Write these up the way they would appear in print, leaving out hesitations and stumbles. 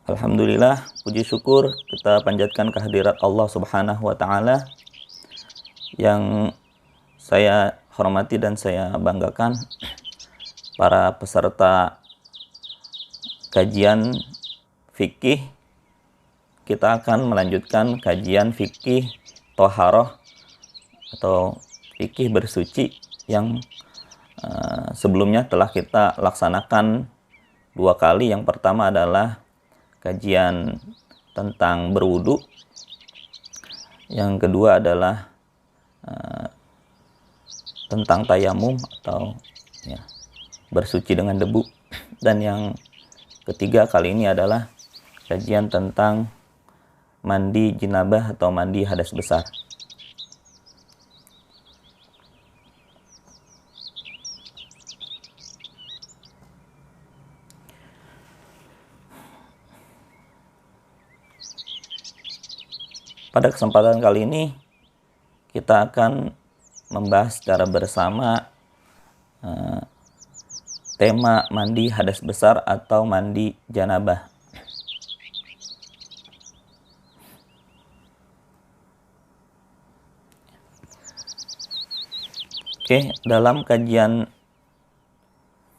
Alhamdulillah, puji syukur kita panjatkan kehadirat Allah Subhanahu wa taala yang saya hormati dan saya banggakan, para peserta kajian fikih. Kita akan melanjutkan kajian fikih Thaharah atau fikih bersuci yang sebelumnya telah kita laksanakan 2 kali. Yang pertama adalah kajian tentang berwudu. Yang kedua adalah tentang tayamum atau bersuci dengan debu. Dan yang ketiga kali ini adalah kajian tentang mandi jinabah atau mandi hadas besar. Pada kesempatan kali ini kita akan membahas secara bersama tema mandi hadas besar atau mandi janabah. Oke, dalam kajian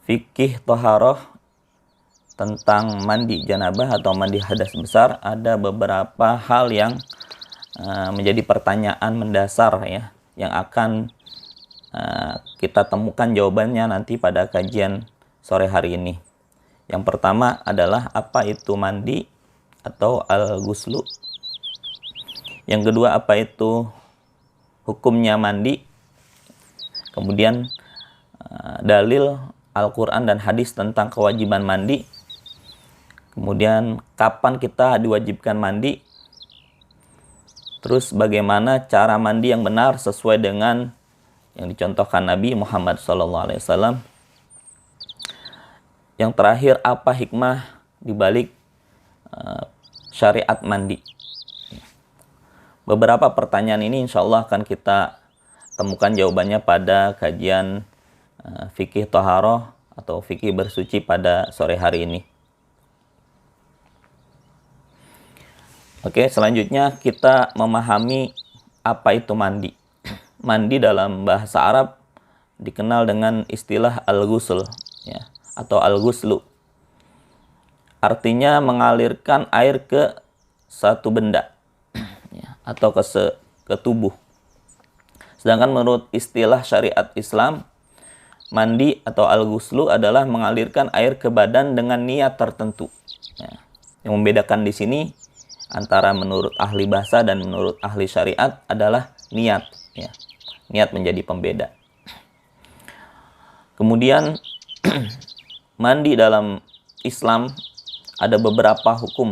fikih Thaharah tentang mandi janabah atau mandi hadas besar, ada beberapa hal yang menjadi pertanyaan mendasar yang akan kita temukan jawabannya nanti pada kajian sore hari ini. Yang pertama adalah apa itu mandi atau al-ghuslu. Yang kedua, apa itu hukumnya mandi. Kemudian dalil Al-Quran dan hadis tentang kewajiban mandi. Kemudian kapan kita diwajibkan mandi. Terus bagaimana cara mandi yang benar sesuai dengan yang dicontohkan Nabi Muhammad SAW. Yang terakhir, apa hikmah dibalik syariat mandi. Beberapa pertanyaan ini insya Allah akan kita temukan jawabannya pada kajian fikih Thaharah atau fikih bersuci pada sore hari ini. Oke, selanjutnya kita memahami apa itu mandi. Mandi dalam bahasa Arab dikenal dengan istilah al-ghusl atau al-ghuslu. Artinya mengalirkan air ke satu benda atau ke tubuh. Sedangkan menurut istilah syariat Islam, mandi atau al-ghuslu adalah mengalirkan air ke badan dengan niat tertentu. Yang membedakan di sini antara menurut ahli bahasa dan menurut ahli syariat adalah niat. Niat menjadi pembeda. Kemudian mandi dalam Islam ada beberapa hukum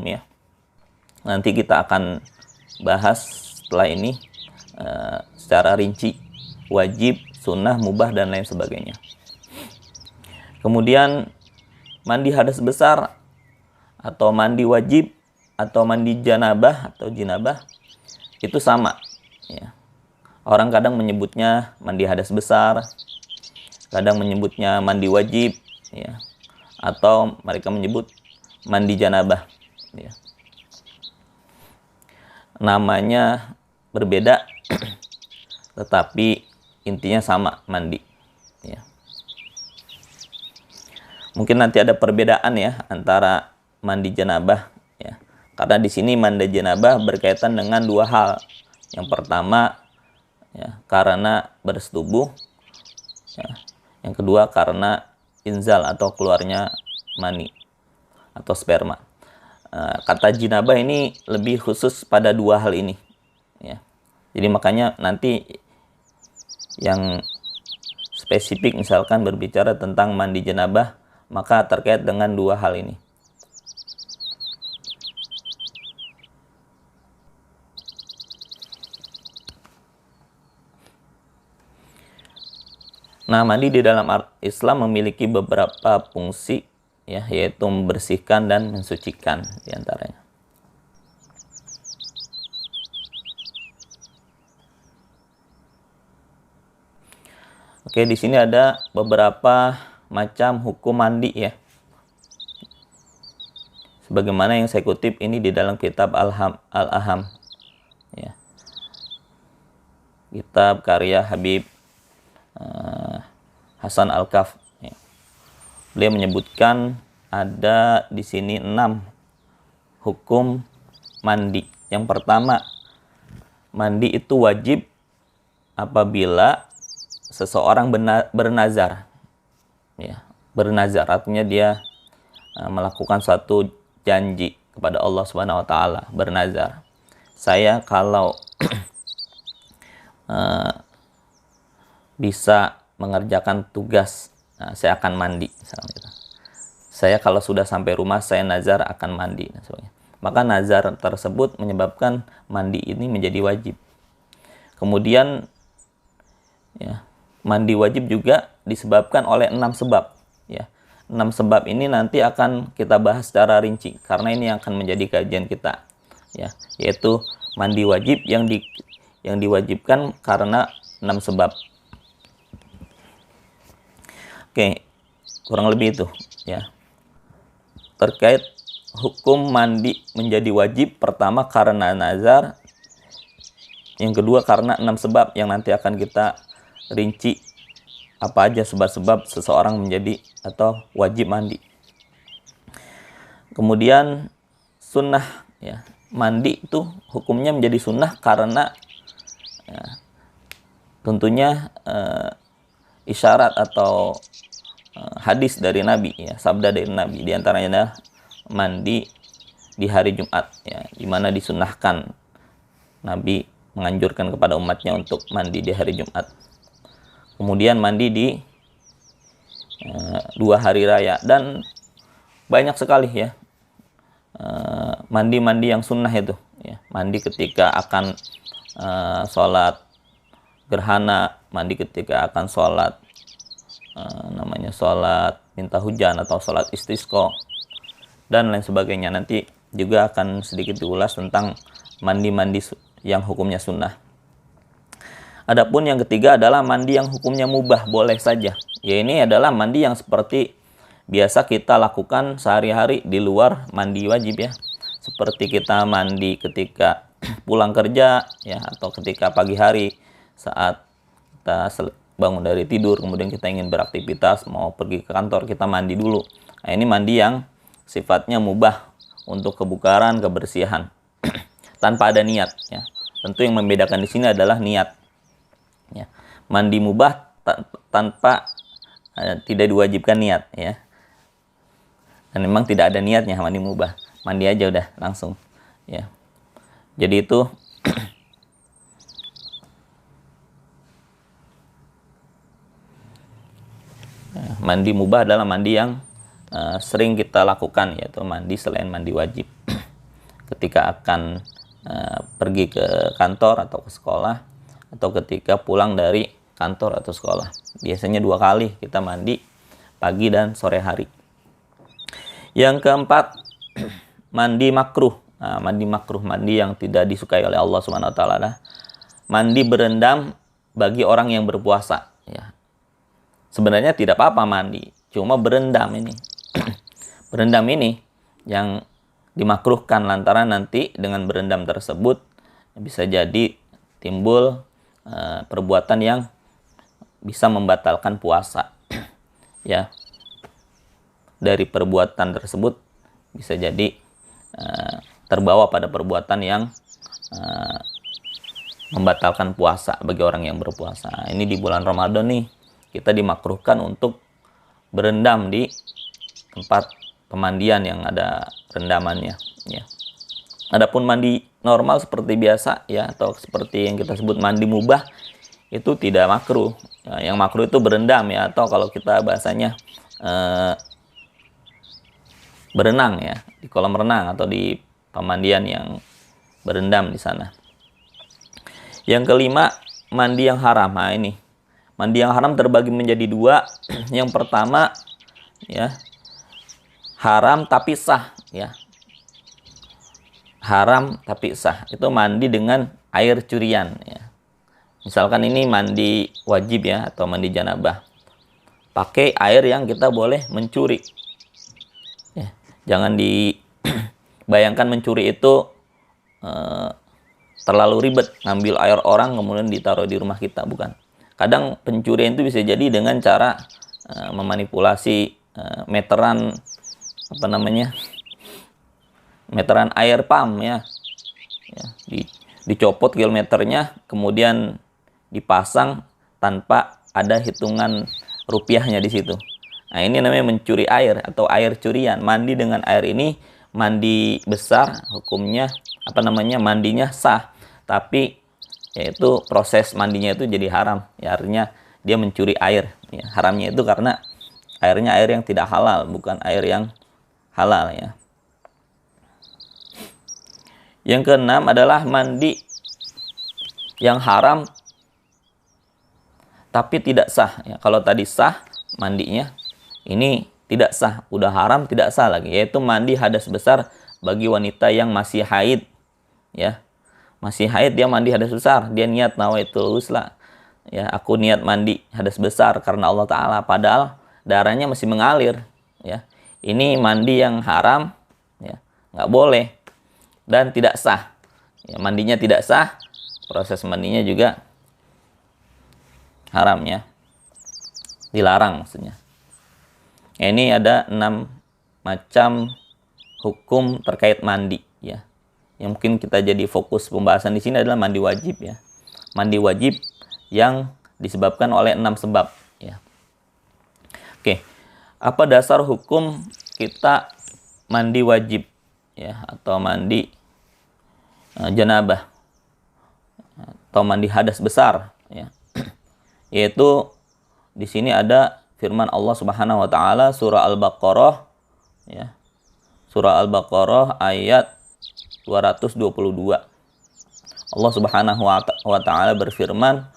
Nanti kita akan bahas setelah ini secara rinci, wajib, sunnah, mubah, dan lain sebagainya. Kemudian mandi hadas besar atau mandi wajib atau mandi janabah atau jinabah itu sama. Orang kadang menyebutnya mandi hadas besar, kadang menyebutnya mandi wajib, atau mereka menyebut mandi janabah. Namanya berbeda, tetapi intinya sama, mandi. Mungkin nanti ada perbedaan antara mandi janabah. Karena di sini mandi janabah berkaitan dengan 2 hal. Yang pertama karena bersetubuh. Yang kedua karena inzal atau keluarnya mani atau sperma. Kata jinabah ini lebih khusus pada 2 hal ini. Jadi makanya nanti yang spesifik misalkan berbicara tentang mandi janabah, maka terkait dengan 2 hal ini. Nah, mandi di dalam Islam memiliki beberapa fungsi yaitu membersihkan dan mensucikan diantaranya. Oke, di sini ada beberapa macam hukum mandi Sebagaimana yang saya kutip ini di dalam kitab Al-Aham, ya. Kitab karya Habib Hasan Al-Kaf. Ya. Beliau menyebutkan ada di sini 6 hukum mandi. Yang pertama, mandi itu wajib apabila seseorang bernazar. Ya, bernazar artinya dia melakukan suatu janji kepada Allah Subhanahu wa taala, bernazar. Saya kalau bisa mengerjakan tugas, saya akan mandi misalnya gitu. Saya kalau sudah sampai rumah saya nazar akan mandi dan sebagainya. Maka nazar tersebut menyebabkan mandi ini menjadi wajib. Kemudian ya, mandi wajib juga disebabkan oleh 6 sebab, ya. 6 sebab ini nanti akan kita bahas secara rinci karena ini akan menjadi kajian kita, ya, yaitu mandi wajib yang diwajibkan karena 6 sebab. Oke, kurang lebih itu, ya. Terkait hukum mandi menjadi wajib, pertama karena nazar, yang kedua karena 6 sebab yang nanti akan kita rinci apa aja sebab-sebab seseorang menjadi atau wajib mandi. Kemudian sunnah, ya, mandi itu hukumnya menjadi sunnah karena ya, tentunya isyarat atau hadis dari Nabi, ya, sabda dari Nabi, diantaranya adalah mandi di hari Jumat, ya, dimana disunnahkan Nabi menganjurkan kepada umatnya untuk mandi di hari Jumat. Kemudian mandi di 2 hari raya, dan banyak sekali, ya, mandi-mandi yang sunnah itu, ya. Mandi ketika akan sholat gerhana, mandi ketika akan sholat sholat minta hujan atau sholat istisqa dan lain sebagainya. Nanti juga akan sedikit diulas tentang mandi-mandi yang hukumnya sunnah. Adapun yang ketiga adalah mandi yang hukumnya mubah, boleh saja. Ya, ini adalah mandi yang seperti biasa kita lakukan sehari-hari di luar mandi wajib, ya. Seperti kita mandi ketika pulang kerja, ya, atau ketika pagi hari saat kita bangun dari tidur, kemudian kita ingin beraktivitas, mau pergi ke kantor, kita mandi dulu. Nah, ini mandi yang sifatnya mubah untuk kebukaran, kebersihan tanpa ada niat, ya. Tentu yang membedakan di sini adalah niat, ya. Mandi mubah tanpa tidak diwajibkan niat, ya. Dan memang tidak ada niatnya mandi mubah, mandi aja udah langsung, ya. Jadi itu mandi mubah adalah mandi yang sering kita lakukan, yaitu mandi selain mandi wajib ketika akan pergi ke kantor atau ke sekolah, atau ketika pulang dari kantor atau sekolah. Biasanya 2 kali kita mandi, pagi dan sore hari. Yang keempat, mandi makruh. Mandi makruh, mandi yang tidak disukai oleh Allah Subhanahu wa taala, mandi berendam bagi orang yang berpuasa, ya. Sebenarnya tidak apa-apa mandi, cuma berendam ini. Berendam ini yang dimakruhkan lantaran nanti dengan berendam tersebut bisa jadi timbul perbuatan yang bisa membatalkan puasa, ya. Dari perbuatan tersebut bisa jadi terbawa pada perbuatan yang membatalkan puasa bagi orang yang berpuasa. Ini di bulan Ramadan nih, kita dimakruhkan untuk berendam di tempat pemandian yang ada rendamannya, ya. Adapun mandi normal seperti biasa, ya, atau seperti yang kita sebut mandi mubah, itu tidak makruh. Ya, yang makruh itu berendam, ya, atau kalau kita bahasanya berenang, ya, di kolam renang atau di pemandian yang berendam di sana. Yang kelima, mandi yang haram. Nah, ini mandi yang haram terbagi menjadi 2. Yang pertama, ya, haram tapi sah, ya. Haram tapi sah itu mandi dengan air curian, ya. Misalkan ini mandi wajib, ya, atau mandi janabah, pakai air yang kita boleh mencuri, ya. Jangan Bayangkan mencuri itu eh, terlalu ribet, ngambil air orang kemudian ditaruh di rumah kita, bukan. Kadang pencurian itu bisa jadi dengan cara memanipulasi meteran meteran air pump ya, dicopot kilometernya kemudian dipasang tanpa ada hitungan rupiahnya di situ. Nah, ini namanya mencuri air atau air curian. Mandi dengan air ini mandi besar, hukumnya mandinya sah, tapi yaitu proses mandinya itu jadi haram ya, artinya dia mencuri air ya. Haramnya itu karena airnya air yang tidak halal, bukan air yang halal ya. Yang keenam adalah mandi yang haram tapi tidak sah ya. Kalau tadi sah mandinya, ini tidak sah, udah haram tidak sah lagi, yaitu mandi hadas besar bagi wanita yang masih haid ya. Masih haid dia mandi hadas besar, dia niat nawaitul ghusla ya, aku niat mandi hadas besar karena Allah Ta'ala, padahal darahnya masih mengalir ya. Ini mandi yang haram ya, nggak boleh dan tidak sah ya. Mandinya tidak sah, proses mandinya juga haram ya, dilarang maksudnya. Ini ada 6 macam hukum terkait mandi ya. Yang mungkin kita jadi fokus pembahasan di sini adalah mandi wajib ya. Mandi wajib yang disebabkan oleh 6 sebab ya. Oke. Apa dasar hukum kita mandi wajib ya, atau mandi janabah atau mandi hadas besar ya. Yaitu di sini ada firman Allah Subhanahu wa taala surah Al-Baqarah ya. Surah Al-Baqarah ayat 222. Allah Subhanahu wa taala berfirman,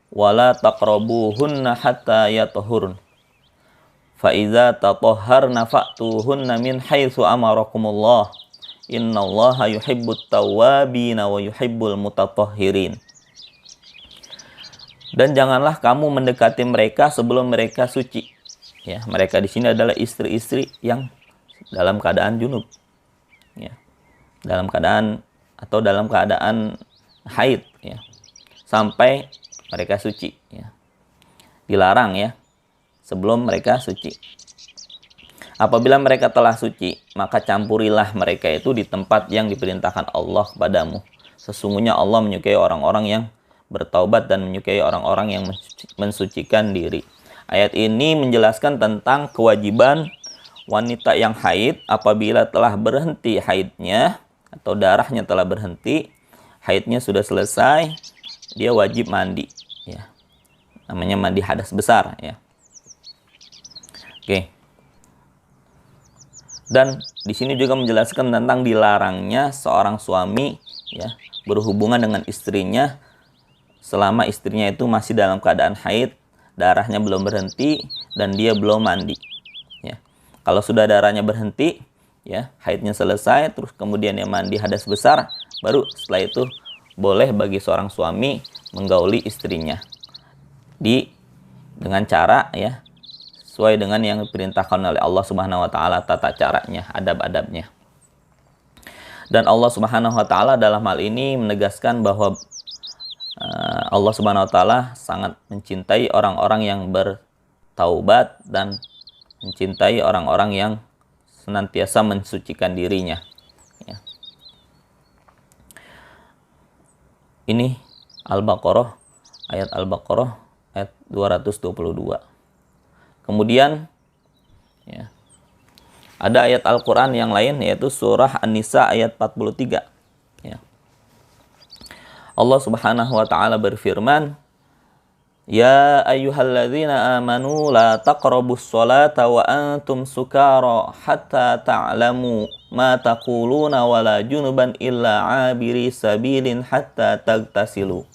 "Wala taqrabuhunna hatta yatahurun. Fa idza tatahharna fa'tuhunna min haitsu amarakumullah. Innallaha yuhibbut tawwabina wa yuhibbul mutatahhirin." Dan janganlah kamu mendekati mereka sebelum mereka suci. Ya, mereka di sini adalah istri-istri yang dalam keadaan junub. Ya. Dalam keadaan haid ya. Sampai mereka suci ya. Dilarang ya sebelum mereka suci. Apabila mereka telah suci, maka campurilah mereka itu di tempat yang diperintahkan Allah kepadamu. Sesungguhnya Allah menyukai orang-orang yang bertaubat dan menyukai orang-orang yang mensucikan diri. Ayat ini menjelaskan tentang kewajiban wanita yang haid apabila telah berhenti haidnya atau darahnya telah berhenti, haidnya sudah selesai, dia wajib mandi ya. Namanya mandi hadas besar ya. Oke. Dan di sini juga menjelaskan tentang dilarangnya seorang suami ya berhubungan dengan istrinya selama istrinya itu masih dalam keadaan haid, darahnya belum berhenti dan dia belum mandi ya. Kalau sudah darahnya berhenti ya, haidnya selesai, terus kemudian dia mandi hadas besar, baru setelah itu boleh bagi seorang suami menggauli istrinya dengan cara ya sesuai dengan yang diperintahkan oleh Allah Subhanahu wa taala, tata caranya, adab-adabnya. Dan Allah Subhanahu wa taala dalam hal ini menegaskan bahwa Allah Subhanahu wa taala sangat mencintai orang-orang yang bertaubat dan mencintai orang-orang yang senantiasa mensucikan dirinya ya. Ini Al-Baqarah, ayat Al-Baqarah ayat 222. Kemudian ya, ada ayat Al-Quran yang lain yaitu surah An-Nisa ayat 43 ya. Allah Subhanahu wa taala berfirman, "Ya ayyuhalladzina amanu la taqrabus sholata wa antum sukara hatta ta'lamu ma taquluna wa la junuban illa 'abiri sabilin hatta tagtasilu."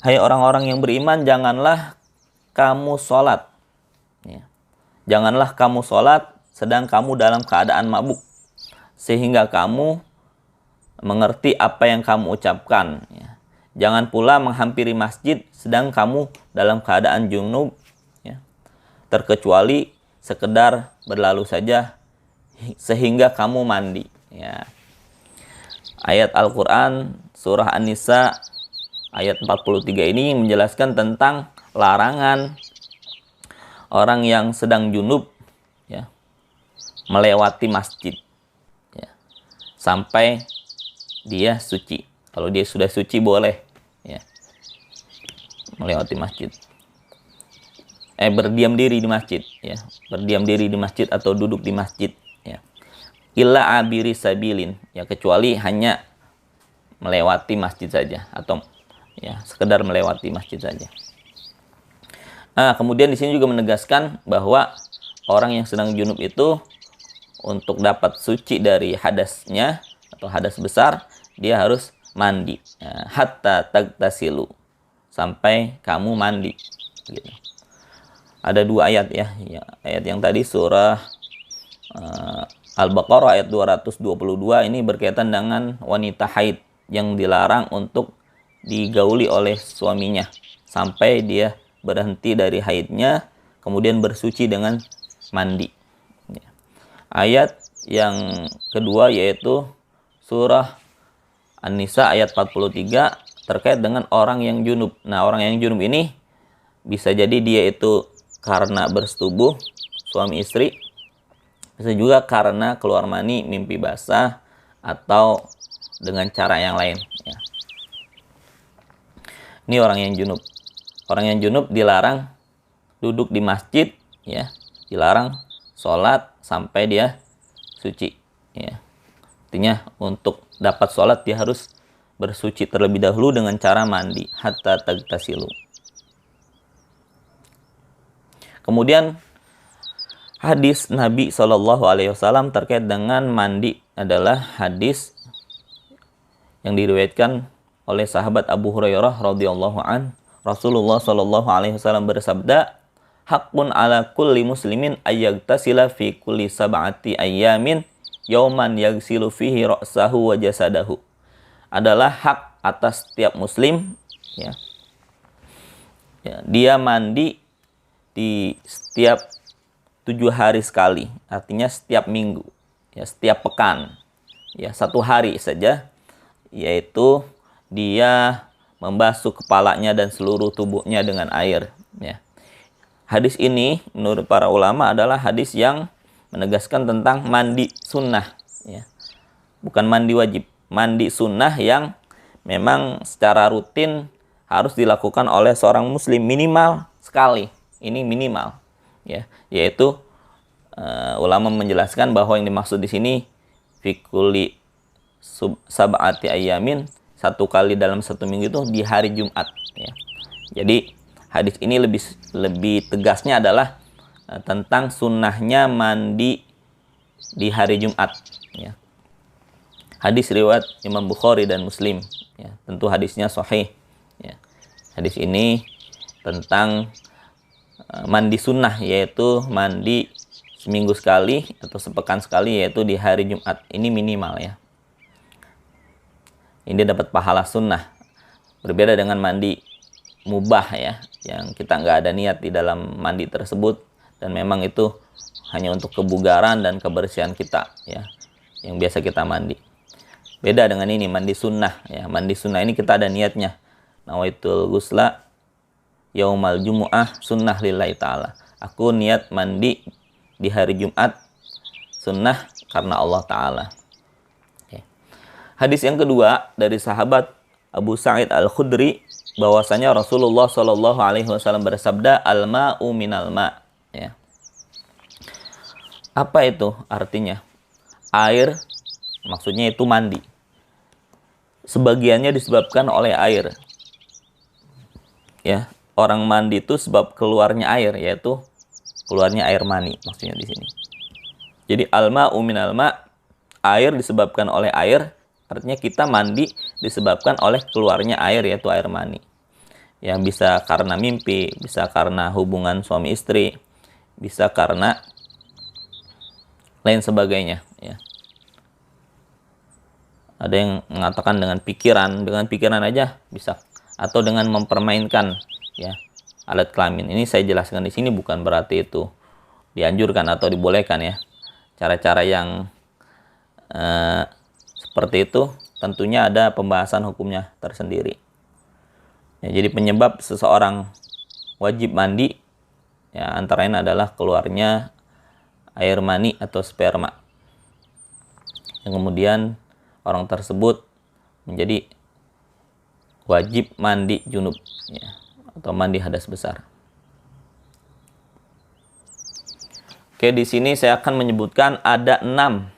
Hai orang-orang yang beriman, janganlah kamu sholat ya. Janganlah kamu sholat sedang kamu dalam keadaan mabuk, sehingga kamu mengerti apa yang kamu ucapkan ya. Jangan pula menghampiri masjid sedang kamu dalam keadaan junub ya, terkecuali sekedar berlalu saja sehingga kamu mandi. Ya. Ayat Al-Quran surah An-Nisa ayat 43 ini menjelaskan tentang larangan orang yang sedang junub ya melewati masjid ya, sampai dia suci. Kalau dia sudah suci boleh ya melewati masjid. Berdiam diri di masjid ya, berdiam diri di masjid atau duduk di masjid ya. Illa abiri sabilin ya, kecuali hanya melewati masjid saja atau ya sekedar melewati masjid saja. Nah, kemudian di sini juga menegaskan bahwa orang yang sedang junub itu untuk dapat suci dari hadasnya atau hadas besar, dia harus mandi ya, hatta tagtasilu, sampai kamu mandi gitu. Ada dua ayat ya, ayat yang tadi surah Al-Baqarah ayat 222 ini berkaitan dengan wanita haid yang dilarang untuk digauli oleh suaminya sampai dia berhenti dari haidnya, kemudian bersuci dengan mandi. Ayat yang kedua yaitu surah An-Nisa ayat 43 terkait dengan orang yang junub. Nah, orang yang junub ini bisa jadi dia itu karena bersetubuh suami istri, bisa juga karena keluar mani, mimpi basah, atau dengan cara yang lain ya. Ini orang yang junub. Orang yang junub dilarang duduk di masjid ya, dilarang sholat sampai dia suci ya. Artinya untuk dapat sholat dia harus bersuci terlebih dahulu dengan cara mandi hatta tagtasilu. Kemudian hadis Nabi SAW terkait dengan mandi adalah hadis yang diriwayatkan oleh sahabat Abu Hurairah radhiyallahu an. Rasulullah SAW bersabda, "Haqqun ala kulli muslimin ayyagtasila fi kulli sab'ati ayyamin yauman yaghsilu fihi ra'sahu wa jasadahu." Adalah hak atas setiap muslim ya. Dia mandi di setiap 7 hari sekali, artinya setiap minggu ya, setiap pekan ya, 1 hari saja, yaitu dia membasuh kepalanya dan seluruh tubuhnya dengan air ya. Hadis ini menurut para ulama adalah hadis yang menegaskan tentang mandi sunnah ya, bukan mandi wajib, mandi sunnah yang memang secara rutin harus dilakukan oleh seorang muslim minimal sekali. Ini minimal ya, yaitu ulama menjelaskan bahwa yang dimaksud di sini fikuli sab'ati ayamin, 1 kali dalam 1 minggu itu di hari Jumat ya. Jadi hadis ini lebih tegasnya adalah tentang sunnahnya mandi di hari Jumat ya. Hadis riwayat Imam Bukhari dan Muslim ya. Tentu hadisnya sahih ya. Hadis ini tentang mandi sunnah, yaitu mandi seminggu sekali atau sepekan sekali, yaitu di hari Jumat. Ini minimal ya. Ini dapat pahala sunnah. Berbeda dengan mandi mubah ya, yang kita nggak ada niat di dalam mandi tersebut, dan memang itu hanya untuk kebugaran dan kebersihan kita ya, yang biasa kita mandi. Beda dengan ini mandi sunnah ya. Mandi sunnah ini kita ada niatnya. Nawaitul ghusla yaumal jumu'ah sunnah lillahi ta'ala. Aku niat mandi di hari Jumat sunnah karena Allah Ta'ala. Hadis yang kedua dari sahabat Abu Sa'id Al-Khudri, bahwasanya Rasulullah SAW bersabda, "Al-ma'u minal ma'." Ya. Apa itu artinya? Air, maksudnya itu mandi. Sebagiannya disebabkan oleh air. Ya, orang mandi itu sebab keluarnya air, yaitu keluarnya air mani maksudnya di sini. Jadi al-ma'u minal ma', air disebabkan oleh air. Artinya kita mandi disebabkan oleh keluarnya air, yaitu air mani. Yang bisa karena mimpi, bisa karena hubungan suami istri, bisa karena lain sebagainya. Ya. Ada yang mengatakan dengan pikiran aja bisa, atau dengan mempermainkan ya alat kelamin. Ini saya jelaskan di sini bukan berarti itu dianjurkan atau dibolehkan ya. cara-cara yang seperti itu tentunya ada pembahasan hukumnya tersendiri. Ya, jadi penyebab seseorang wajib mandi ya antara lain adalah keluarnya air mani atau sperma. Yang kemudian orang tersebut menjadi wajib mandi junub ya, atau mandi hadas besar. Oke, di sini saya akan menyebutkan ada 6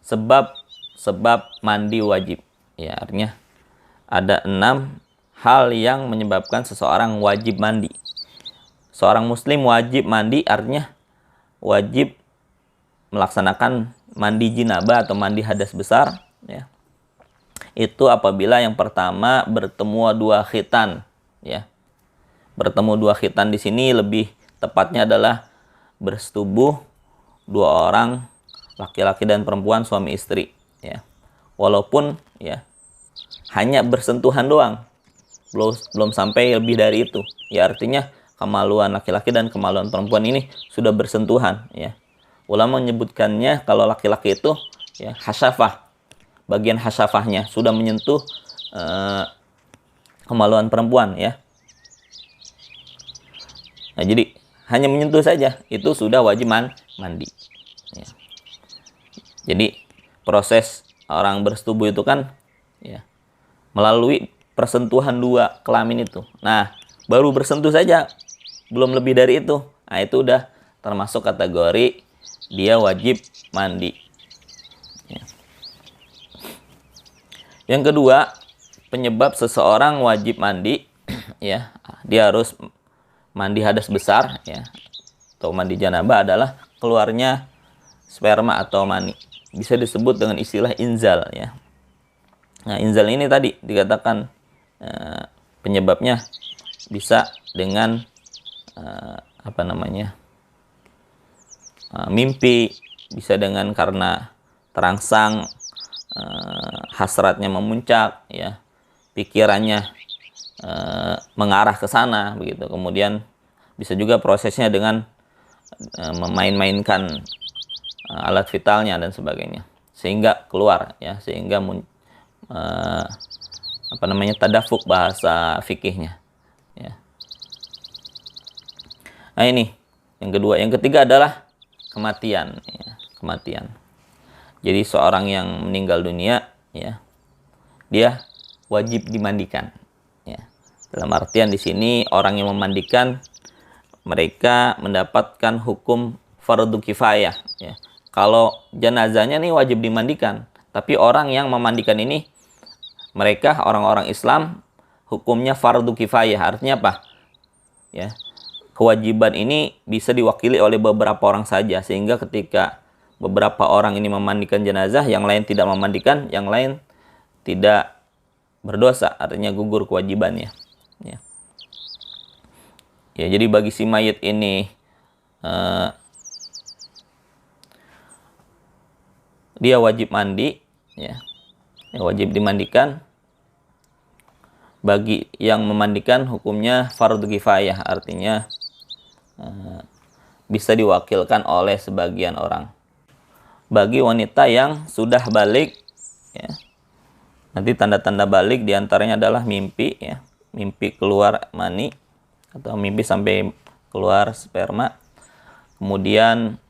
sebab mandi wajib. Ya, artinya ada 6 hal yang menyebabkan seseorang wajib mandi. Seorang muslim wajib mandi artinya wajib melaksanakan mandi jinabah atau mandi hadas besar ya. Itu apabila yang pertama bertemu 2 khitan ya. Bertemu 2 khitan di sini lebih tepatnya adalah bersetubuh 2 orang laki-laki dan perempuan suami istri ya. Walaupun ya hanya bersentuhan doang. Belum sampai lebih dari itu. Ya artinya kemaluan laki-laki dan kemaluan perempuan ini sudah bersentuhan ya. Ulama menyebutkannya kalau laki-laki itu ya hasyafah. Bagian hasyafahnya sudah menyentuh kemaluan perempuan ya. Nah, jadi hanya menyentuh saja itu sudah wajib mandi. Ya. Jadi proses orang bersetubuh itu kan ya melalui persentuhan 2 kelamin itu. Nah, baru bersentuh saja, belum lebih dari itu. Nah, itu udah termasuk kategori dia wajib mandi. Ya. Yang kedua, penyebab seseorang wajib mandi ya, dia harus mandi hadas besar ya atau mandi janabah adalah keluarnya sperma atau mani. Bisa disebut dengan istilah inzal ya. Nah, inzal ini tadi dikatakan penyebabnya bisa dengan mimpi, bisa dengan karena terangsang, hasratnya memuncak ya, pikirannya mengarah ke sana begitu. Kemudian bisa juga prosesnya dengan memain-mainkan alat vitalnya dan sebagainya sehingga keluar ya, sehingga tadafuk bahasa fikihnya ya. Nah, ini yang kedua. Yang ketiga adalah kematian ya, kematian. Jadi seorang yang meninggal dunia ya, dia wajib dimandikan ya. Dalam artian di sini orang yang memandikan mereka mendapatkan hukum fardu kifayah ya. Kalau jenazahnya nih wajib dimandikan, tapi orang yang memandikan ini mereka orang-orang Islam hukumnya fardu kifayah. Artinya apa? Ya. Kewajiban ini bisa diwakili oleh beberapa orang saja, sehingga ketika beberapa orang ini memandikan jenazah, yang lain tidak memandikan, yang lain tidak berdosa, artinya gugur kewajibannya. Ya. Ya, jadi bagi si mayit ini dia wajib mandi, ya, wajib dimandikan. Bagi yang memandikan hukumnya fardu kifayah, artinya bisa diwakilkan oleh sebagian orang. Bagi wanita yang sudah balik, ya, nanti tanda-tanda balik diantaranya adalah mimpi, ya, mimpi keluar mani atau mimpi sampai keluar sperma. Kemudian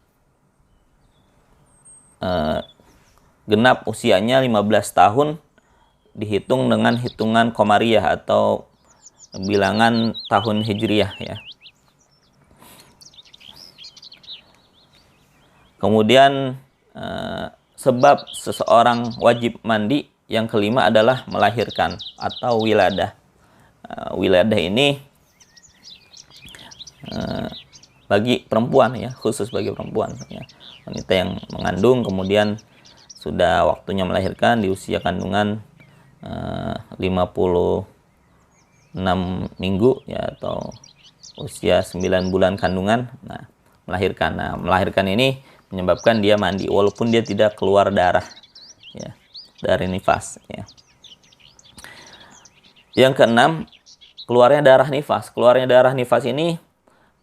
genap usianya 15 tahun dihitung dengan hitungan Qamariyah atau bilangan tahun Hijriyah, ya. Kemudian sebab seseorang wajib mandi yang kelima adalah melahirkan atau wiladah. Wiladah ini bagi perempuan, ya, khusus bagi perempuan, ya. Wanita yang mengandung kemudian sudah waktunya melahirkan di usia kandungan 56 minggu, ya, atau usia 9 bulan kandungan. Nah, melahirkan. Nah, melahirkan ini menyebabkan dia mandi walaupun dia tidak keluar darah, ya, dari nifas, ya. Yang keenam, keluarnya darah nifas. Keluarnya darah nifas ini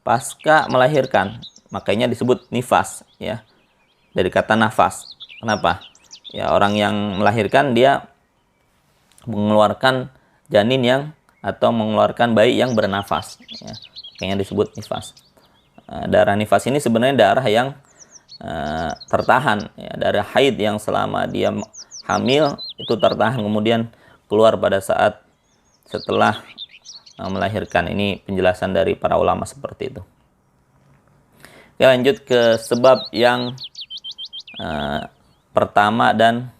pasca melahirkan, makanya disebut nifas, ya. dari kata nafas. Kenapa? Ya, orang yang melahirkan dia mengeluarkan janin yang atau mengeluarkan bayi yang bernafas, ya. Makanya disebut nifas. Darah nifas ini sebenarnya darah yang tertahan, ya, darah haid yang selama dia hamil itu tertahan, kemudian keluar pada saat setelah melahirkan. Ini penjelasan dari para ulama seperti itu. Oke, lanjut ke sebab yang pertama dan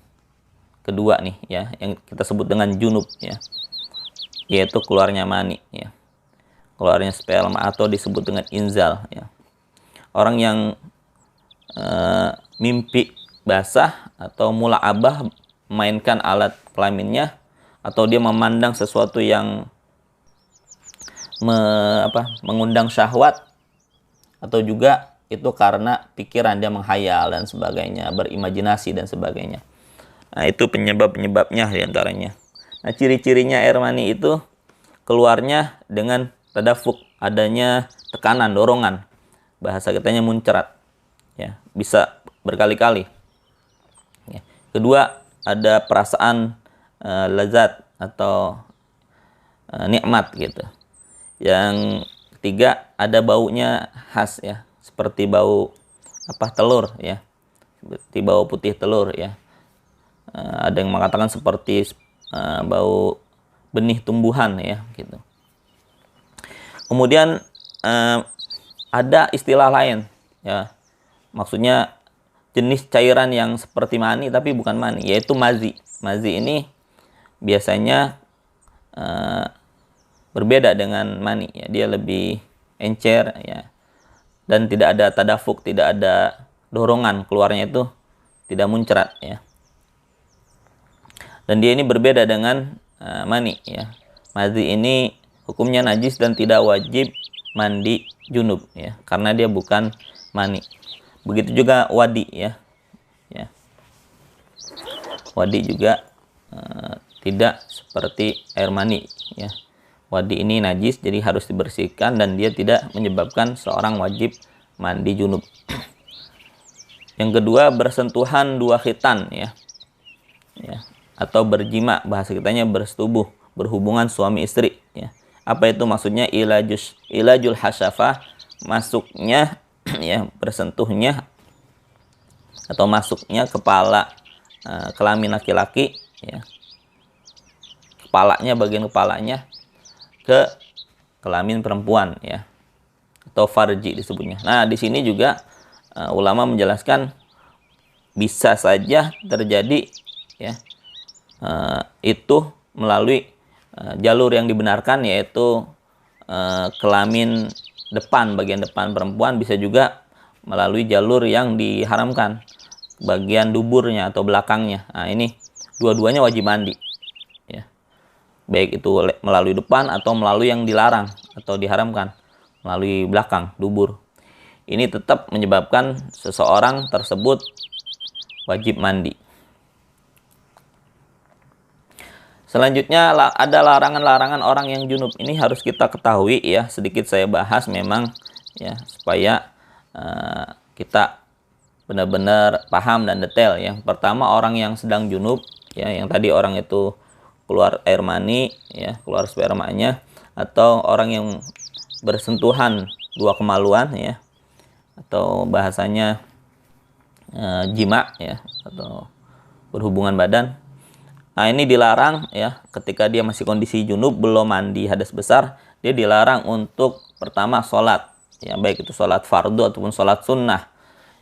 kedua nih, ya, yang kita sebut dengan junub, ya, yaitu keluarnya mani, ya, keluarnya sperma atau disebut dengan inzal, ya. Orang yang mimpi basah atau mula'abah, memainkan alat kelaminnya, atau dia memandang sesuatu yang mengundang syahwat, atau juga itu karena pikiran dia menghayal dan sebagainya, berimajinasi dan sebagainya. Nah, itu penyebab-penyebabnya diantaranya. Nah, ciri-cirinya air mani itu keluarnya dengan tadafuk, adanya tekanan, dorongan. Bahasa kitanya muncrat, ya, bisa berkali-kali. Ya. Kedua, ada perasaan lezat atau nikmat gitu. Yang ketiga, ada baunya khas, ya, seperti bau telur, ya, seperti bau putih telur, ya. Ada yang mengatakan seperti bau benih tumbuhan, ya, gitu. Kemudian ada istilah lain, ya, maksudnya jenis cairan yang seperti mani tapi bukan mani, yaitu mazi. Mazi ini biasanya berbeda dengan mani, ya, dia lebih encer, ya, dan tidak ada tadafuk, tidak ada dorongan, keluarnya itu tidak muncrat, ya. Dan dia ini berbeda dengan mani, ya. Mazi ini hukumnya najis dan tidak wajib mandi junub, ya, karena dia bukan mani. Begitu juga wadi, ya. Wadi juga tidak seperti air mani, ya. Wadi ini najis, jadi harus dibersihkan dan dia tidak menyebabkan seorang wajib mandi junub. Yang kedua, bersentuhan dua khitan, ya, atau berjima, bahasa kitanya bersetubuh, berhubungan suami istri, ya. Apa itu maksudnya? Ilajul hasyafah, masuknya ya, bersentuhnya atau masuknya kepala kelamin laki-laki, ya, bagian kepalanya ke kelamin perempuan, ya, atau farji disebutnya. Nah, di sini juga ulama menjelaskan bisa saja terjadi, ya, itu melalui jalur yang dibenarkan, yaitu kelamin depan, bagian depan perempuan, bisa juga melalui jalur yang diharamkan, bagian duburnya atau belakangnya. Nah, ini dua-duanya wajib mandi, ya, baik itu melalui depan atau melalui yang dilarang atau diharamkan, melalui belakang, dubur. Ini tetap menyebabkan seseorang tersebut wajib mandi. Selanjutnya ada larangan-larangan orang yang junub. Ini harus kita ketahui, ya, sedikit saya bahas memang, ya, supaya kita benar-benar paham dan detail. Yang pertama, orang yang sedang junub, ya, yang tadi orang itu keluar air mani, ya, keluar spermanya, atau orang yang bersentuhan dua kemaluan, ya, atau bahasanya jima, ya, atau berhubungan badan. Nah, ini dilarang, ya, ketika dia masih kondisi junub, belum mandi hadas besar, dia dilarang untuk pertama sholat, ya, baik itu sholat fardu ataupun sholat sunnah.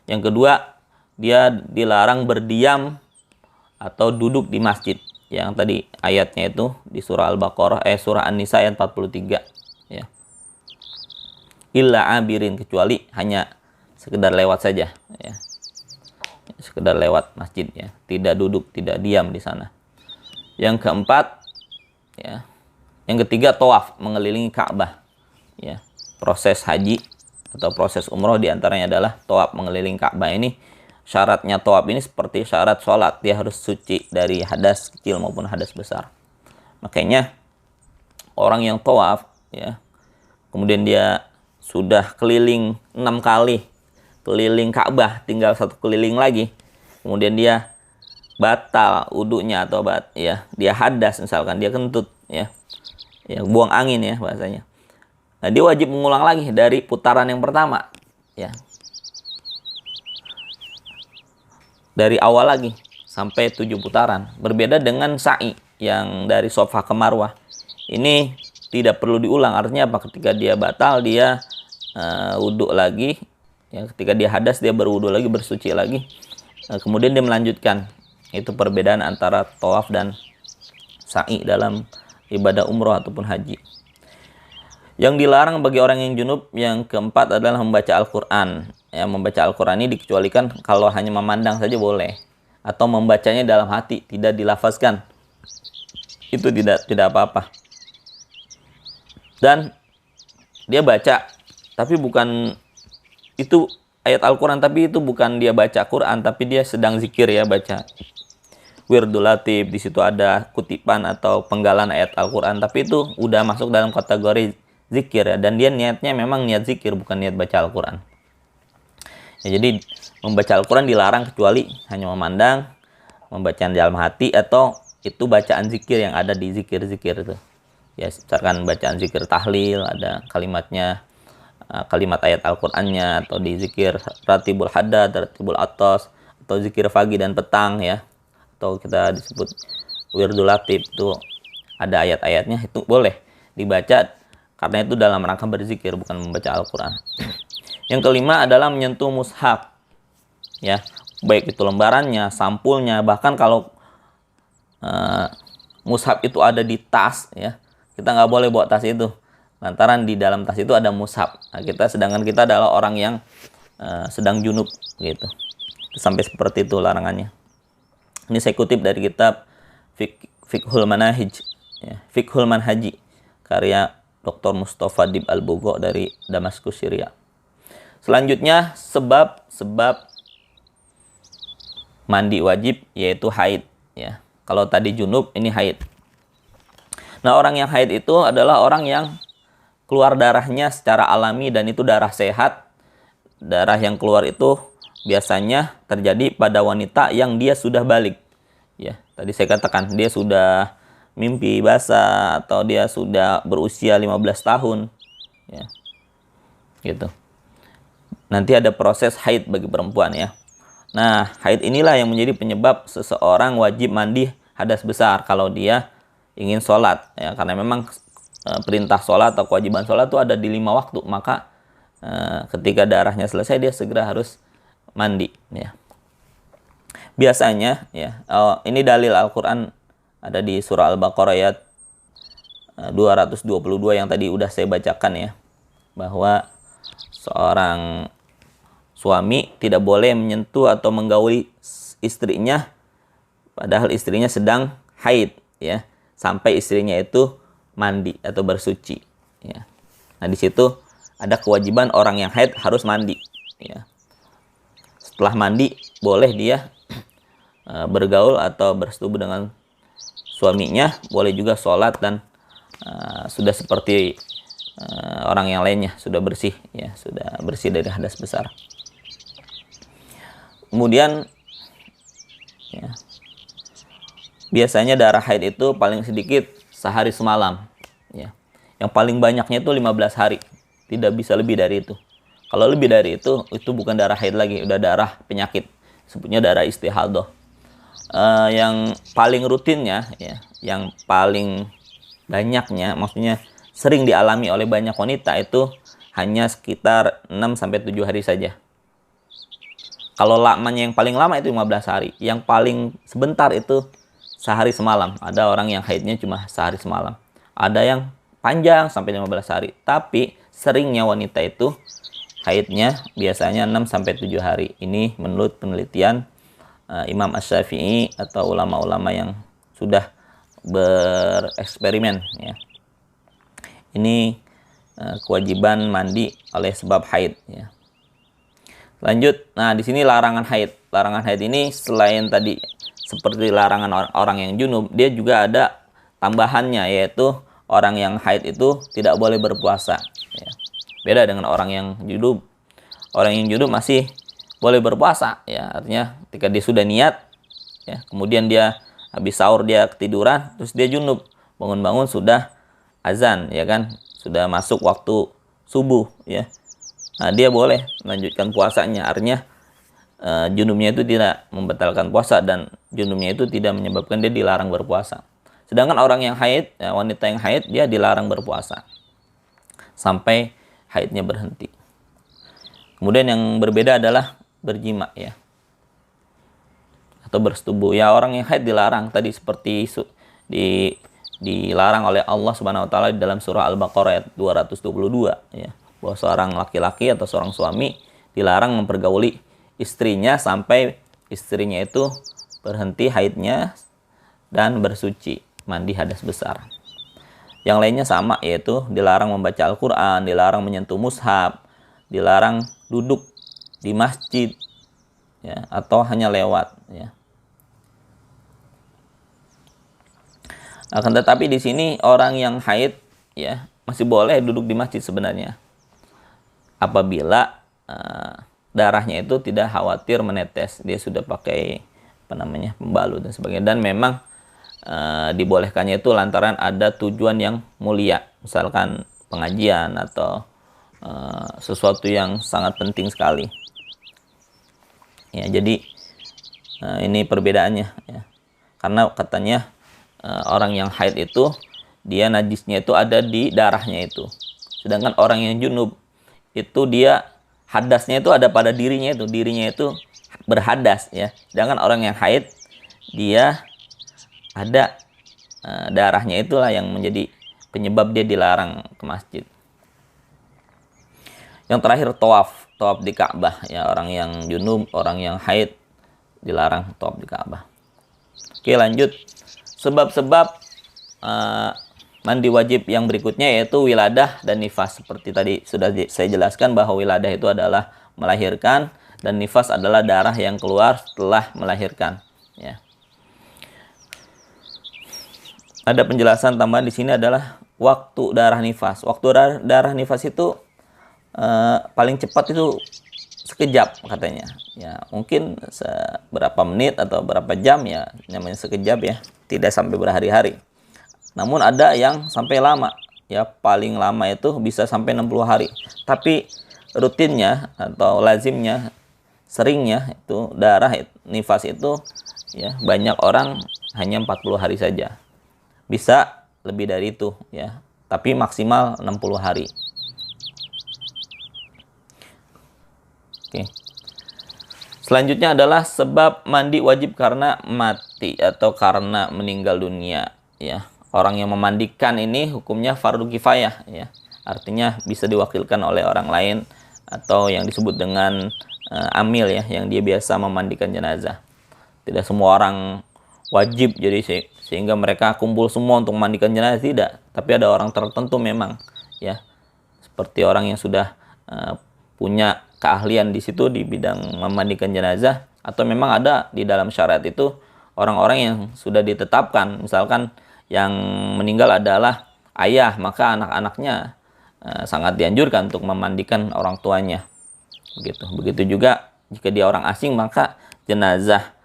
Yang kedua, dia dilarang berdiam atau duduk di masjid, yang tadi ayatnya itu di surah Al-Baqarah, surah An-Nisa ayat 43, ya. Illa abirin, kecuali hanya sekedar lewat saja, ya, sekedar lewat masjid, ya, tidak duduk, tidak diam di sana. Yang keempat, ya, yang ketiga, tawaf mengelilingi Ka'bah, ya. Proses haji atau proses umroh diantaranya adalah tawaf mengelilingi Ka'bah. Ini syaratnya tawaf ini seperti syarat sholat, dia harus suci dari hadas kecil maupun hadas besar. Makanya orang yang tawaf, ya, kemudian dia sudah keliling 6 kali keliling Ka'bah, tinggal satu keliling lagi, kemudian dia batal wudunya atau dia hadas misalkan, dia kentut ya buang angin ya bahasanya. Nah, dia wajib mengulang lagi dari putaran yang pertama ya, dari awal lagi sampai 7 putaran. Berbeda dengan sa'i yang dari Shofah ke Marwah, ini tidak perlu diulang. Artinya apa? Ketika dia batal, dia wudhu lagi ya, ketika dia hadas dia berwudhu lagi, bersuci lagi, kemudian dia melanjutkan. Itu perbedaan antara tawaf dan sa'i dalam ibadah umroh ataupun haji. Yang dilarang bagi orang yang junub yang keempat adalah membaca Al-Quran. Ya, membaca Al-Quran ini dikecualikan kalau hanya memandang saja boleh, atau membacanya dalam hati, tidak dilafazkan. Itu tidak apa-apa. Dan dia baca, tapi bukan itu ayat Al-Quran, tapi itu bukan dia baca Quran, tapi dia sedang zikir ya, baca Wirdul Latif. Di situ ada kutipan atau penggalan ayat Al-Quran, tapi itu udah masuk dalam kategori zikir ya, dan dia niatnya memang niat zikir, bukan niat baca Al-Quran. Ya, jadi membaca Al-Quran dilarang kecuali hanya memandang, membaca dalam hati, atau itu bacaan zikir yang ada di zikir-zikir itu. Ya, misalkan bacaan zikir tahlil, ada kalimatnya, kalimat ayat Al-Qur'annya, atau di zikir Ratibul Haddad, Ratibul Atas, atau zikir pagi dan petang ya. Atau kita disebut Wirdul Latif, itu ada ayat-ayatnya, itu boleh dibaca karena itu dalam rangka berzikir, bukan membaca Al-Qur'an. Yang kelima adalah menyentuh mushaf. Ya, baik itu lembarannya, sampulnya, bahkan kalau mushaf itu ada di tas ya, kita nggak boleh bawa tas itu, lantaran di dalam tas itu ada mushaf. Nah, sedangkan kita adalah orang yang sedang junub gitu. Sampai seperti itu larangannya. Ini saya kutip dari kitab Fiqhul Manahij ya, Fiqhul Manhaji karya Dr. Mustafa Dib Al-Bugho dari Damaskus, Syria. Selanjutnya sebab mandi wajib, yaitu haid ya. Kalau tadi junub, ini haid. Nah, orang yang haid itu adalah orang yang keluar darahnya secara alami dan itu darah sehat. Darah yang keluar itu biasanya terjadi pada wanita yang dia sudah balik. Ya, tadi saya katakan dia sudah mimpi basah atau dia sudah berusia 15 tahun. Ya. Gitu. Nanti ada proses haid bagi perempuan ya. Nah, haid inilah yang menjadi penyebab seseorang wajib mandi hadas besar kalau dia ingin sholat ya, karena memang perintah sholat atau kewajiban sholat itu ada di 5 waktu, maka ketika darahnya selesai dia segera harus mandi ya. Biasanya ya, ini dalil Al-Quran ada di surah Al-Baqarah ayat 222 yang tadi udah saya bacakan ya, bahwa seorang suami tidak boleh menyentuh atau menggauli istrinya padahal istrinya sedang haid ya, sampai istrinya itu mandi atau bersuci ya. Nah, di situ ada kewajiban orang yang haid harus mandi ya. Setelah mandi boleh dia bergaul atau bersetubuh dengan suaminya, boleh juga sholat dan sudah seperti orang yang lainnya, sudah bersih ya, sudah bersih dari hadas besar. Kemudian ya, biasanya darah haid itu paling sedikit sehari semalam ya. Yang paling banyaknya itu 15 hari. Tidak bisa lebih dari itu. Kalau lebih dari itu bukan darah haid lagi, udah darah penyakit. Sebutnya darah istihadah. Yang paling rutinnya ya, yang paling banyaknya, maksudnya sering dialami oleh banyak wanita itu hanya sekitar 6-7 hari saja. Kalau lamanya yang paling lama itu 15 hari. Yang paling sebentar itu sehari semalam. Ada orang yang haidnya cuma sehari semalam. Ada yang panjang sampai 15 hari. Tapi seringnya wanita itu haidnya biasanya 6-7 hari. Ini menurut penelitian Imam Asy-Syafi'i atau ulama-ulama yang sudah bereksperimen ya. Ini kewajiban mandi oleh sebab haid ya. Lanjut, nah di sini larangan haid. Larangan haid ini selain tadi seperti larangan orang yang junub, dia juga ada tambahannya, yaitu orang yang haid itu tidak boleh berpuasa ya. Beda dengan orang yang junub. orang yang junub masih boleh berpuasa ya. Artinya ketika dia sudah niat ya, kemudian dia habis sahur dia ketiduran, terus dia junub, bangun-bangun sudah azan ya kan, sudah masuk waktu subuh ya. Nah, dia boleh melanjutkan puasanya. Artinya junubnya itu tidak membatalkan puasa dan junubnya itu tidak menyebabkan dia dilarang berpuasa. Sedangkan orang yang haid, ya, wanita yang haid, dia dilarang berpuasa sampai haidnya berhenti. Kemudian yang berbeda adalah berjima ya, atau bersetubuh. Ya, orang yang haid dilarang tadi seperti dilarang oleh Allah Subhanahu wa taala di dalam surah Al-Baqarah ayat 222 ya, bahwa seorang laki-laki atau seorang suami dilarang mempergauli istrinya sampai istrinya itu berhenti haidnya dan bersuci, mandi hadas besar. Yang lainnya sama, yaitu dilarang membaca Al-Quran, dilarang menyentuh mushaf, dilarang duduk di masjid ya, atau hanya lewat ya. Akan tetapi di sini orang yang haid ya masih boleh duduk di masjid sebenarnya, apabila darahnya itu tidak khawatir menetes, dia sudah pakai pembalut dan sebagainya, dan memang dibolehkannya itu lantaran ada tujuan yang mulia, misalkan pengajian atau sesuatu yang sangat penting sekali ya. Jadi ini perbedaannya ya, karena katanya orang yang haid itu dia najisnya itu ada di darahnya itu, sedangkan orang yang junub itu dia hadasnya itu ada pada dirinya itu berhadas ya. Sedangkan orang yang haid dia ada darahnya, itulah yang menjadi penyebab dia dilarang ke masjid. Yang terakhir tawaf di Ka'bah ya, orang yang junub, orang yang haid dilarang tawaf di Ka'bah. Oke, lanjut sebab-sebab mandi wajib yang berikutnya, yaitu wiladah dan nifas. Seperti tadi sudah saya jelaskan bahwa wiladah itu adalah melahirkan dan nifas adalah darah yang keluar setelah melahirkan ya. Ada penjelasan tambahan di sini adalah waktu darah nifas. Waktu darah nifas itu paling cepat itu sekejap katanya. Ya, mungkin berapa menit atau berapa jam ya, namanya sekejap ya, tidak sampai berhari-hari. Namun ada yang sampai lama. Ya, paling lama itu bisa sampai 60 hari. Tapi rutinnya atau lazimnya, seringnya itu darah nifas itu ya, banyak orang hanya 40 hari saja. Bisa lebih dari itu ya, tapi maksimal 60 hari. Oke. Selanjutnya adalah sebab mandi wajib karena mati atau karena meninggal dunia ya. Orang yang memandikan ini hukumnya fardu kifayah ya. Artinya bisa diwakilkan oleh orang lain atau yang disebut dengan amil ya, yang dia biasa memandikan jenazah. Tidak semua orang wajib jadi sehingga mereka kumpul semua untuk memandikan jenazah, tidak. Tapi ada orang tertentu memang ya, seperti orang yang sudah punya keahlian di situ di bidang memandikan jenazah, atau memang ada di dalam syariat itu orang-orang yang sudah ditetapkan, misalkan yang meninggal adalah ayah, maka anak-anaknya sangat dianjurkan untuk memandikan orang tuanya. Begitu juga jika dia orang asing, maka jenazah,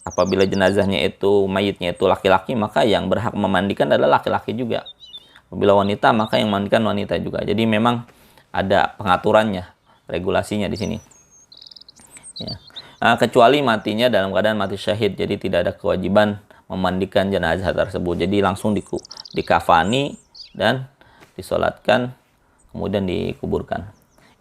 apabila jenazahnya itu mayitnya itu laki-laki, maka yang berhak memandikan adalah laki-laki juga. Apabila wanita, maka yang memandikan wanita juga. Jadi memang ada pengaturannya, regulasinya di sini. Ya. Nah, kecuali matinya dalam keadaan mati syahid, jadi tidak ada kewajiban memandikan jenazah tersebut. Jadi langsung dikafani dan disolatkan, kemudian dikuburkan.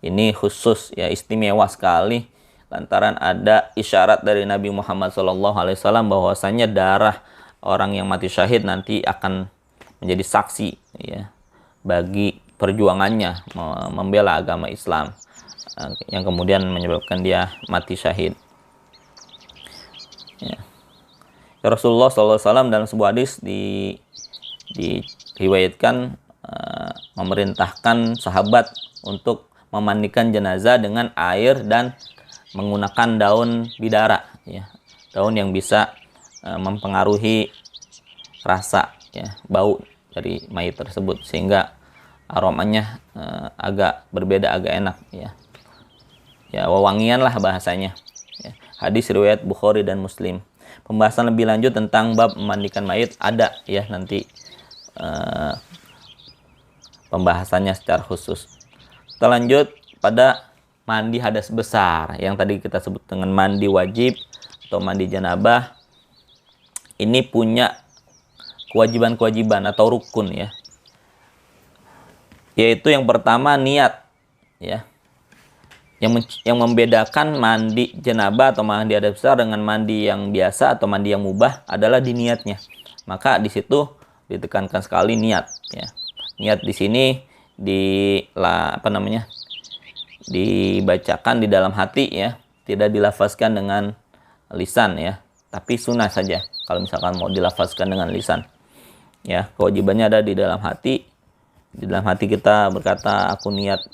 Ini khusus ya, istimewa sekali lantaran ada isyarat dari Nabi Muhammad SAW bahwasanya darah orang yang mati syahid nanti akan menjadi saksi ya bagi perjuangannya membela agama Islam yang kemudian menyebabkan dia mati syahid. Ya. Rasulullah SAW dalam sebuah hadis diriwayatkan memerintahkan sahabat untuk memandikan jenazah dengan air dan menggunakan daun bidara ya, daun yang bisa mempengaruhi rasa ya, bau dari mayit tersebut sehingga aromanya agak berbeda, agak enak ya. Ya, wewangian lah bahasanya. Ya, hadis riwayat Bukhari dan Muslim. Pembahasan lebih lanjut tentang bab memandikan mayit ada ya nanti pembahasannya secara khusus. Kita lanjut pada mandi hadas besar yang tadi kita sebut dengan mandi wajib atau mandi janabah. Ini punya kewajiban-kewajiban atau rukun ya. Yaitu yang pertama niat ya. Yang membedakan mandi janabah atau mandi hadas besar dengan mandi yang biasa atau mandi yang mubah adalah di niatnya. Maka di situ ditekankan sekali niat ya. Niat di sini dibacakan di dalam hati ya, tidak dilafazkan dengan lisan ya, tapi sunnah saja kalau misalkan mau dilafazkan dengan lisan. Ya, kewajibannya ada di dalam hati. Di dalam hati kita berkata, aku niat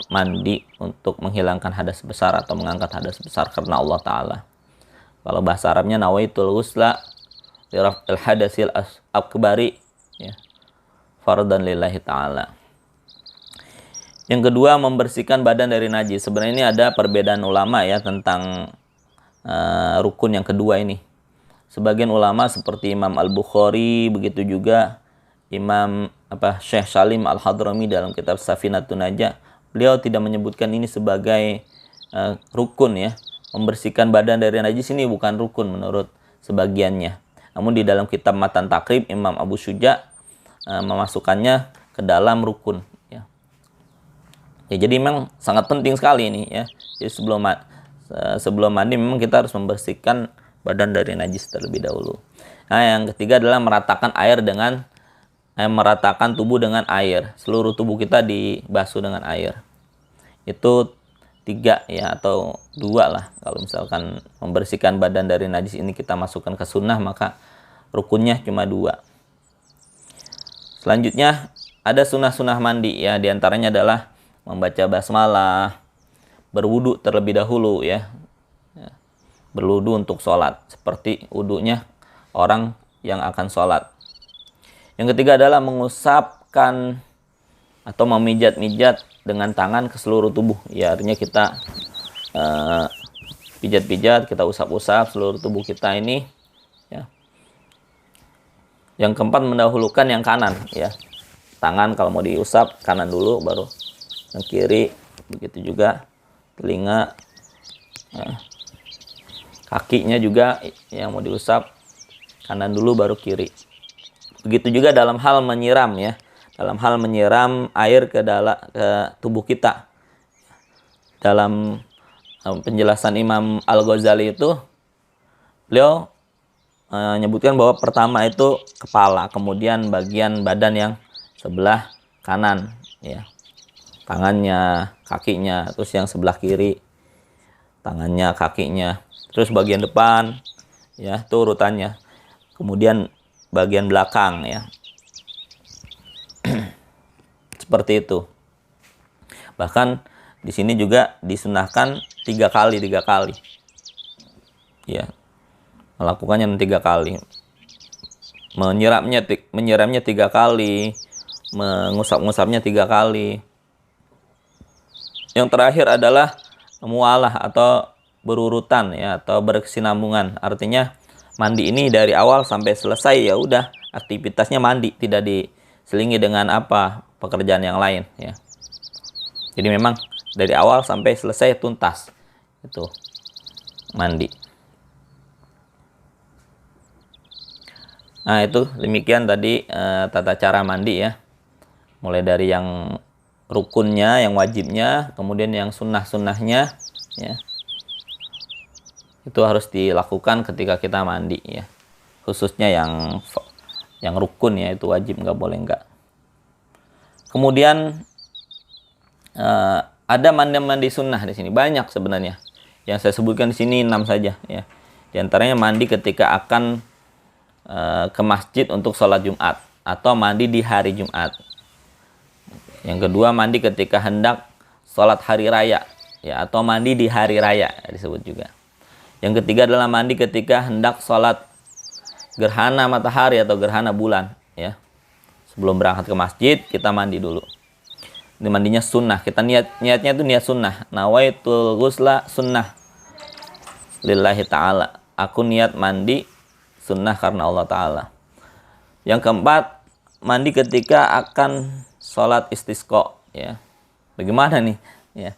mandi untuk menghilangkan hadas besar atau mengangkat hadas besar karena Allah Ta'ala. Kalau bahasa Arabnya nawaitul ghusla liraf'il hadasil akbari ya, fardan lillahi ta'ala. Yang kedua, membersihkan badan dari najis. Sebenarnya ini ada perbedaan ulama ya tentang rukun yang kedua ini. Sebagian ulama seperti Imam Al-Bukhari, begitu juga Imam Syekh Salim Al-Hadrami dalam kitab Safinatun Najah, beliau tidak menyebutkan ini sebagai rukun ya. Membersihkan badan dari najis ini bukan rukun menurut sebagiannya. Namun di dalam kitab Matan Takrib, Imam Abu Syuja memasukkannya ke dalam rukun ya. Ya, jadi memang sangat penting sekali ini ya. Jadi sebelum mandi memang kita harus membersihkan badan dari najis terlebih dahulu. Nah, yang ketiga adalah meratakan tubuh dengan air. Seluruh tubuh kita dibasuh dengan air. Itu 3 ya atau 2 lah. Kalau misalkan membersihkan badan dari najis ini kita masukkan ke sunnah, maka rukunnya cuma 2. Selanjutnya ada sunnah-sunnah mandi ya, diantaranya adalah membaca basmalah, berwudu terlebih dahulu ya. Berwudu untuk sholat seperti wudunya orang yang akan sholat. Yang ketiga adalah mengusapkan atau memijat-mijat dengan tangan ke seluruh tubuh. Ya, artinya kita pijat-pijat, kita usap-usap seluruh tubuh kita ini ya. Yang keempat, mendahulukan yang kanan ya. Tangan kalau mau diusap kanan dulu, baru yang kiri. Begitu juga telinga ya. Kakinya juga yang mau diusap kanan dulu baru kiri. Begitu juga dalam hal menyiram ya. Dalam hal menyiram air ke tubuh kita. Dalam penjelasan Imam Al-Ghazali itu, beliau menyebutkan bahwa pertama itu kepala, kemudian bagian badan yang sebelah kanan ya. Tangannya, kakinya, terus yang sebelah kiri tangannya, kakinya, terus bagian depan ya, itu urutannya. Kemudian bagian belakang ya. Seperti itu. Bahkan di sini juga disunahkan 3 kali. Ya. Melakukannya 3 kali. Menyiramnya 3 kali, mengusap-ngusapnya 3 kali. Yang terakhir adalah mualah atau berurutan ya, atau berkesinambungan. Artinya mandi ini dari awal sampai selesai ya udah aktivitasnya mandi, tidak diselingi dengan pekerjaan yang lain ya. Jadi memang dari awal sampai selesai tuntas itu mandi. Nah, itu demikian tadi tata cara mandi ya. Mulai dari yang rukunnya, yang wajibnya, kemudian yang sunnah-sunnahnya ya. Itu harus dilakukan ketika kita mandi ya. Khususnya yang rukun ya, itu wajib, nggak boleh enggak. Kemudian ada mandi sunnah di sini banyak sebenarnya. Yang saya sebutkan di sini 6 saja ya. Di antaranya mandi ketika akan ke masjid untuk sholat Jumat atau mandi di hari Jumat. Yang kedua, mandi ketika hendak sholat hari raya ya, atau mandi di hari raya disebut juga. Yang ketiga adalah mandi ketika hendak sholat gerhana matahari atau gerhana bulan ya. Sebelum berangkat ke masjid kita mandi dulu. Ini mandinya sunnah. Kita niatnya itu niat sunnah. Nawaitul ghusla sunnah lillahi ta'ala. Aku niat mandi sunnah karena Allah Ta'ala. Yang keempat, mandi ketika akan sholat istisqa. Ya. Bagaimana nih? Ya.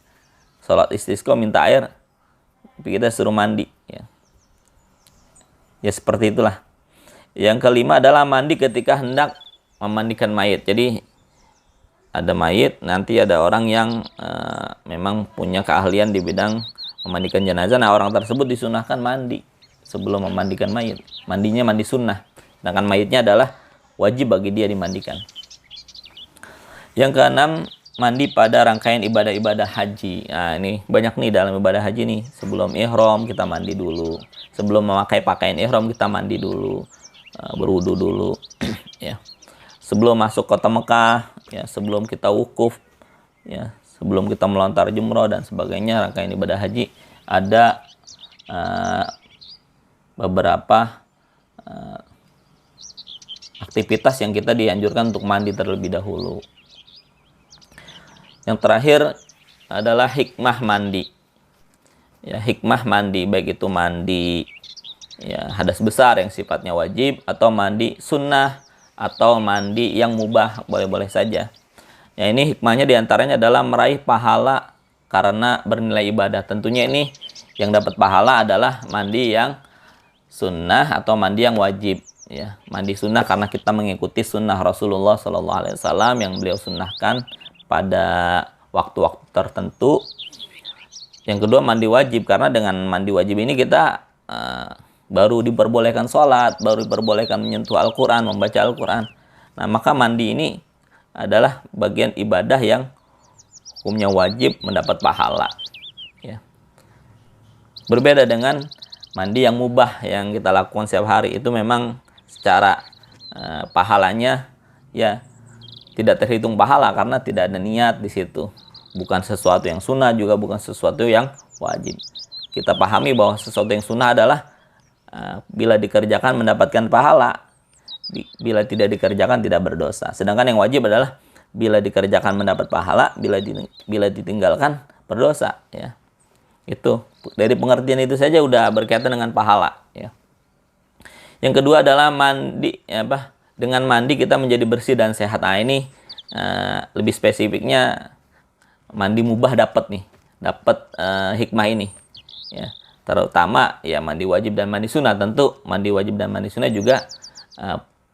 Sholat istisqa minta air, tapi kita suruh mandi. Ya. Ya seperti itulah. Yang kelima adalah mandi ketika hendak memandikan mayit. Jadi ada mayit, nanti ada orang yang memang punya keahlian di bidang memandikan jenazah. Nah, orang tersebut disunahkan mandi sebelum memandikan mayit. Mandinya mandi sunnah. Sedangkan mayitnya adalah wajib bagi dia dimandikan. Yang keenam, mandi pada rangkaian ibadah-ibadah haji. Nah, ini banyak nih dalam ibadah haji nih. Sebelum ihram kita mandi dulu. Sebelum memakai pakaian ihram kita mandi dulu. Berwudu dulu. Ya. Sebelum masuk kota Mekah, ya, sebelum kita wukuf, ya, sebelum kita melontar jumroh dan sebagainya, rangkaian ibadah haji ada beberapa aktivitas yang kita dianjurkan untuk mandi terlebih dahulu. Yang terakhir adalah hikmah mandi. Ya, hikmah mandi baik itu mandi ya hadas besar yang sifatnya wajib atau mandi sunnah atau mandi yang mubah, boleh-boleh saja. Ya, ini hikmahnya diantaranya adalah meraih pahala karena bernilai ibadah. Tentunya ini yang dapat pahala adalah mandi yang sunnah atau mandi yang wajib. Ya, mandi sunnah karena kita mengikuti sunnah Rasulullah SAW yang beliau sunnahkan pada waktu-waktu tertentu. Yang kedua mandi wajib, karena dengan mandi wajib ini kita baru diperbolehkan sholat, baru diperbolehkan menyentuh Al-Quran, membaca Al-Quran. Nah, maka mandi ini adalah bagian ibadah yang hukumnya wajib mendapat pahala. Ya. Berbeda dengan mandi yang mubah yang kita lakukan setiap hari, itu memang secara pahalanya ya tidak terhitung pahala karena tidak ada niat di situ. Bukan sesuatu yang sunnah, juga bukan sesuatu yang wajib. Kita pahami bahwa sesuatu yang sunnah adalah bila dikerjakan mendapatkan pahala, bila tidak dikerjakan tidak berdosa. Sedangkan yang wajib adalah bila dikerjakan mendapat pahala, bila ditinggalkan berdosa. Ya, itu dari pengertian itu saja udah berkaitan dengan pahala. Ya. Yang kedua adalah mandi. Dengan mandi kita menjadi bersih dan sehat. Nah, ini lebih spesifiknya mandi mubah dapat hikmah ini. Ya. Terutama ya mandi wajib dan mandi sunnah. Tentu mandi wajib dan mandi sunnah juga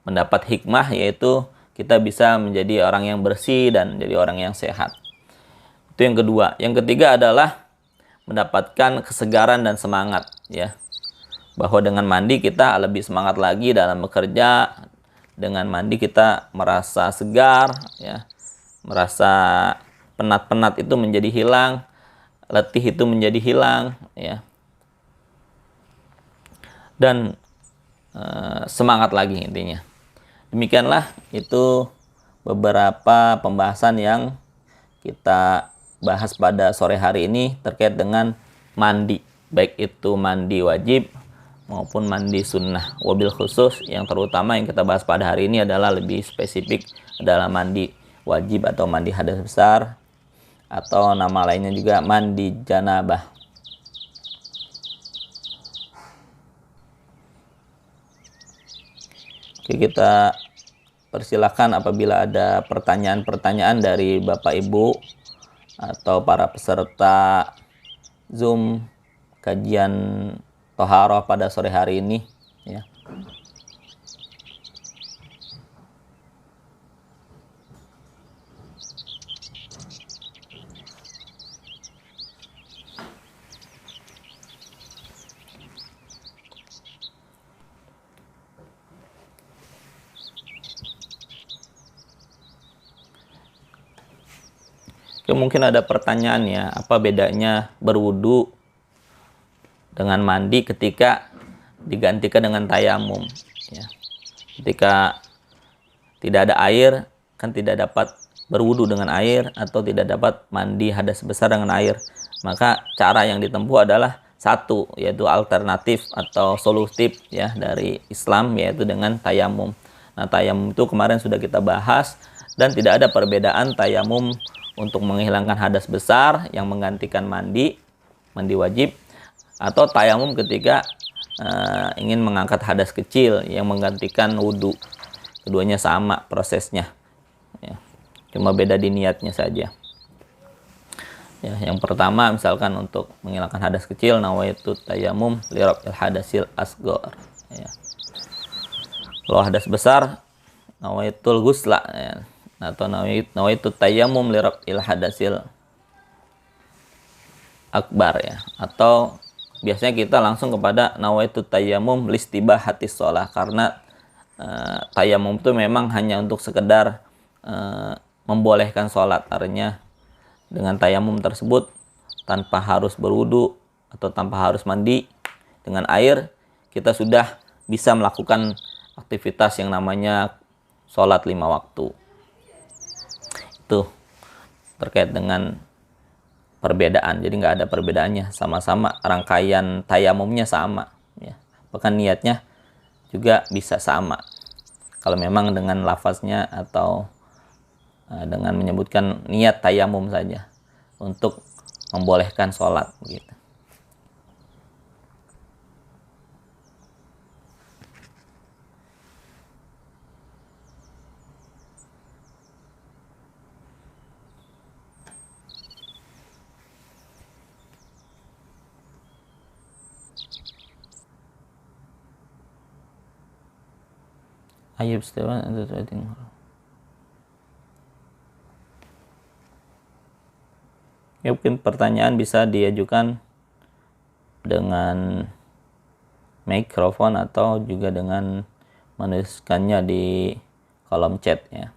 mendapat hikmah, yaitu kita bisa menjadi orang yang bersih dan menjadi orang yang sehat. Itu yang kedua. Yang ketiga adalah mendapatkan kesegaran dan semangat. Ya, bahwa dengan mandi kita lebih semangat lagi dalam bekerja. Dengan mandi kita merasa segar, ya, merasa penat-penat itu menjadi hilang, letih itu menjadi hilang, ya. Dan semangat lagi intinya. Demikianlah itu beberapa pembahasan yang kita bahas pada sore hari ini terkait dengan mandi, baik itu mandi wajib maupun mandi sunnah. Wabil khusus yang terutama yang kita bahas pada hari ini adalah lebih spesifik adalah mandi wajib atau mandi hadas besar, atau nama lainnya juga mandi janabah. Oke, kita persilahkan apabila ada pertanyaan-pertanyaan dari Bapak Ibu atau para peserta Zoom kajian Toharoh pada sore hari ini. Ya. Oke, mungkin ada pertanyaan ya, apa bedanya berwudu dengan mandi ketika digantikan dengan tayamum? Ya. Ketika tidak ada air, kan tidak dapat berwudu dengan air atau tidak dapat mandi hadas besar dengan air. Maka cara yang ditempuh adalah satu, yaitu alternatif atau solutif ya dari Islam, yaitu dengan tayamum. Nah, tayamum itu kemarin sudah kita bahas dan tidak ada perbedaan tayamum untuk menghilangkan hadas besar yang menggantikan mandi wajib, atau tayamum ketika ingin mengangkat hadas kecil yang menggantikan wudhu. Keduanya sama prosesnya, ya. Cuma beda di niatnya saja. Ya, yang pertama misalkan untuk menghilangkan hadas kecil, nawaitu tayamum li raf'il hadasil asghar. Ya. Kalau hadas besar, nawaitul ghusla, ya. Atau nawaitu tayamum li raf'il hadasil akbar, ya. Atau biasanya kita langsung kepada nawaitu tayamum listibahatis shalah, karena tayamum itu memang hanya untuk sekedar membolehkan sholat. Artinya dengan tayamum tersebut tanpa harus berwudu atau tanpa harus mandi dengan air, kita sudah bisa melakukan aktivitas yang namanya sholat 5 waktu. Itu terkait dengan perbedaan. Jadi nggak ada perbedaannya, sama-sama rangkaian tayamumnya sama, ya. Bahkan niatnya juga bisa sama. Kalau memang dengan lafaznya atau dengan menyebutkan niat tayamum saja untuk membolehkan sholat, begitu. Ayub Setiawan ya, mungkin pertanyaan bisa diajukan dengan mikrofon atau juga dengan menuliskannya di kolom chat, ya.